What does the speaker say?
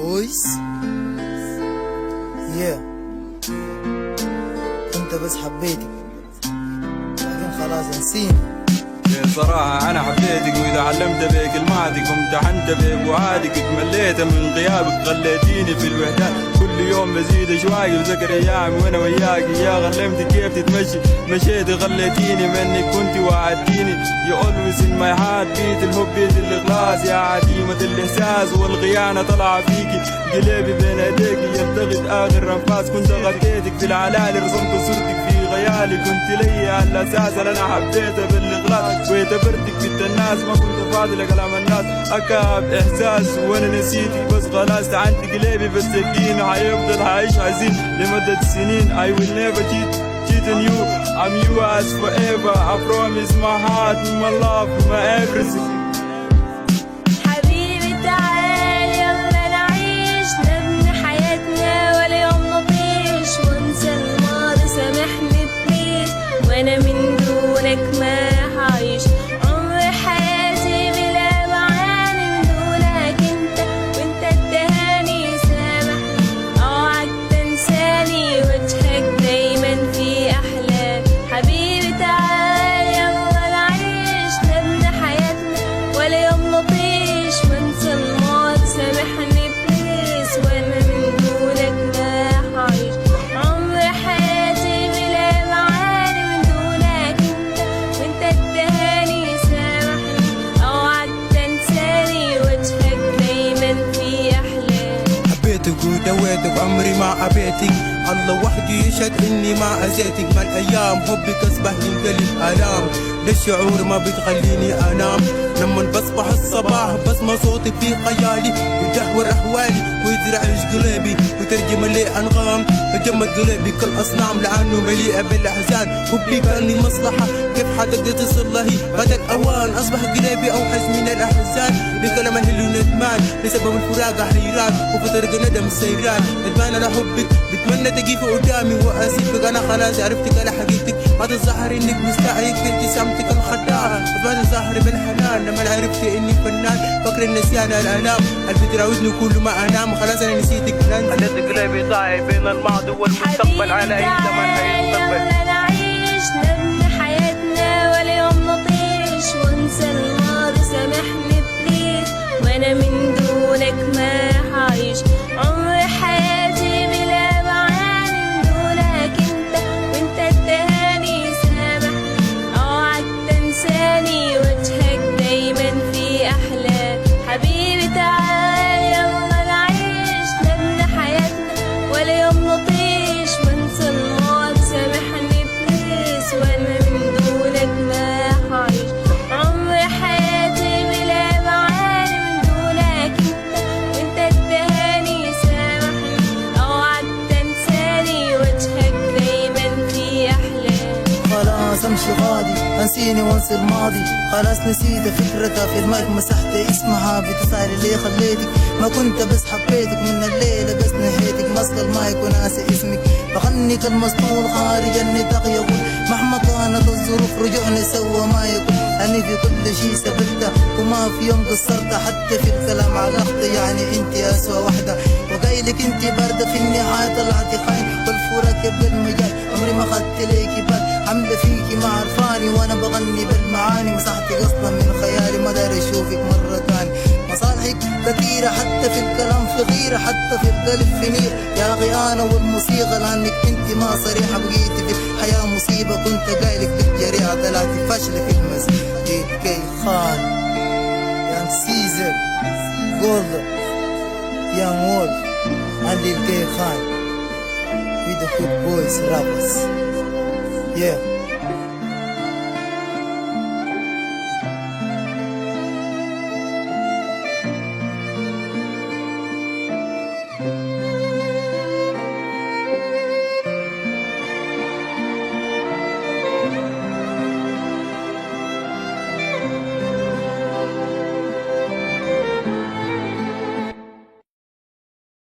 بويس انت بس حبيتك لكن خلاص نسيني. صراحة أنا حبيتك وإذا علمت بيك كلماتك وامتحنت بيك وعادك اتمليت من غيابك خليتيني في الوحدات كل يوم بزيد شوي وذكر أيامي وأنا وياك يا علمتك كيف تتمشي مشيت خليتيني منك كنت وعدتيني يا always in my heart beat الحب بيت الإخلاص يا عديمة الإحساس والخيانة طلع فيكي قلبي بين يديك يلتقط آخر أنفاس كنت غديتك في العلالي رسمت صورتك في خيالي كنت لي على الأساس اللي أنا حبيته بالإخلاص واعتبرتك بنت الناس ما كنت فاضي لكلام الناس أكاب إحساس وأنا نسيتك بس خلاص عندي قلبي بس تبكيني حيفضل حعيش حزين لمدة سنين I will never cheat on you I'm yours forever I promise my heart my love my everything. حبيبي تعال يلا نعيش نبني حياتنا ولا يوم نطيش وانسى الماضي سامحني بليز وانا من دونك ما هعيش عمر حياتي بلا معاني من دونك انت وانت التهاني سامحني اوعك تنساني وجهك دايما في احلامي حبيبي تعال يلا نعيش نبني حياتنا ولا يوم نطيش وانسى الماضي سامحني بليز وانا من دونك ما هعيش عمر حياتي بلا معاني من دونك انت وانت التهاني سامحني اوعك تنساني وجهك دايما في احلامي حبيتك ودويتك عمري ما عبيتك الله وحده يشهد اني ما اذيتك ما الايام حبك اصبح للقلب الام ده الشعور ما بتخليني انام لما بصبح الصباح بسمع صوتك في خيالي يدهور احوالي ويزرع قلبي وترجم لي انغام هجمت قلبي كالاصنام لانه مليئه بالاحزان حبي كان لي مصلحه كيف حتقدر تصل لي بعد الاوان اصبح قلبي اوحش من الاحزان لكلام الهل ندمان لسبب الفراق حيران وفي طريق ندم السيران ندمان على حبك بتمنى تجيب قدامي واسيبك انا خلاص عرفتك على حقيقتك ما تظهر انك مستعيك في ابتسامتك الخداعه ما تظهر بالحنان لما عرفت اني فنان فكر النسيان الالام قلبي تراودني كل ما انام خلاص انا نسيتك خليت قلبي ضايع بين الماضي والمستقبل على اي زمن هيستقبل يلا نعيش نبني حياتنا ولا يوم نطيش وانسى الماضي سامحني بليز وانا من دونك ما هعيش عمر حياتي بلا معاني من دونك انت وانت التهاني سامحني اوعك تنساني وجهك دايما في احلامي حبيبي تعال يلا نعيش نبني حياتنا ولا يوم نطيش وانسى الماضي سامحني بليز وانا من دونك ما هعيش عمر حياتي بلا معاني من دونك انت وانت التهاني سامحني اوعك تنساني وجهك دايما في احلامي خلاص امشي غادي انسيني وانسى الماضي خلاص نسيت فكرتها في المايك مسحت اسمها بتسعر اللي خليتك ما كنت بس حبيتك من الليلة بس نهيتك ماسك المايك وناسي اسمك بغني كالمسطول خارج النطاق يقول مهما كانت الظروف رجوعنا سوى ما يكون أنا في كل شي سبلته وما في يوم قصرت حتى في الكلام على أختي يعني انت أسوأ وحدة وقايلك انت باردة في النهاية طلعتي خاين والفراق يبقى المجال عمري ما خدت ليكي بال عاملة فيكي ما عرفاني وانا بغني بالمعاني مسحتك اصلا من خيالي ما داري اشوفك مرة تاني مصالحك كثيرة حتى في الكلام في غيرة حتى في القلب في نير يا اخي انا والموسيقى لانك انت ما صريحة بقيتي في الحياة مصيبة كنت قايلك بالجريعة طلعتي فاشلة في المزيد كي خان يانج سيزر جولد يانج وولف عندي الكي خان في the good boys rappers yeah